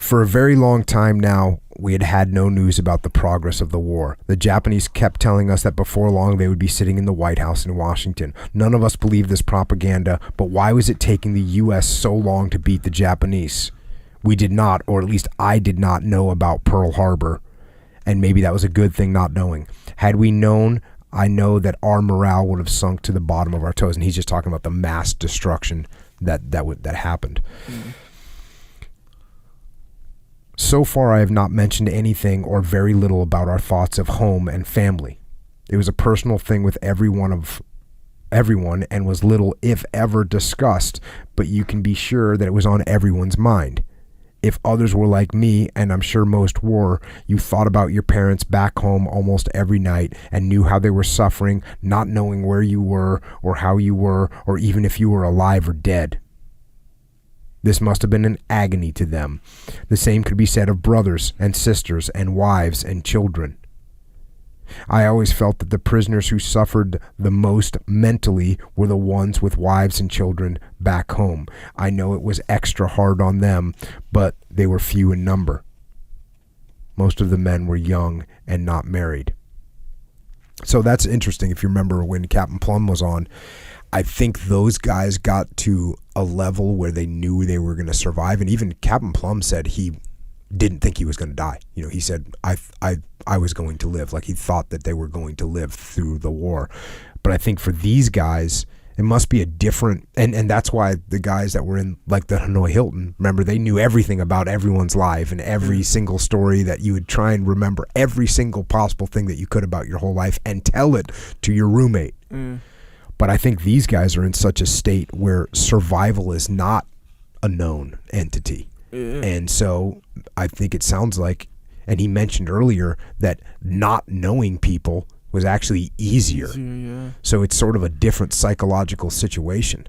For a very long time now, we had had no news about the progress of the war. The Japanese kept telling us that before long they would be sitting in the White House in Washington. None of us believed this propaganda, but why was it taking the U.S. so long to beat the Japanese? We did not, or at least I did not know about Pearl Harbor, and maybe that was a good thing not knowing. Had we known, I know that our morale would have sunk to the bottom of our toes, and he's just talking about the mass destruction that happened. So far, I have not mentioned anything or very little about our thoughts of home and family. It was a personal thing with everyone and was little, if ever, discussed, but you can be sure that it was on everyone's mind. If others were like me, and I'm sure most were, you thought about your parents back home almost every night and knew how they were suffering, not knowing where you were or how you were, or even if you were alive or dead. This must have been an agony to them. The same could be said of brothers and sisters and wives and children. I always felt that the prisoners who suffered the most mentally were the ones with wives and children back home. I know it was extra hard on them, but they were few in number. Most of the men were young and not married. So that's interesting. If you remember when Captain Plum was on, I think those guys got to a level where they knew they were going to survive. And even Captain Plum said he didn't think he was going to die. You know, he said, I was going to live. Like, he thought that they were going to live through the war. But I think for these guys, it must be a different, and that's why the guys that were in, like, the Hanoi Hilton, remember, they knew everything about everyone's life and every single story that you would try and remember every single possible thing that you could about your whole life and tell it to your roommate. But I think these guys are in such a state where survival is not a known entity. And so I think it sounds like, and he mentioned earlier that not knowing people was actually easier. So it's sort of a different psychological situation.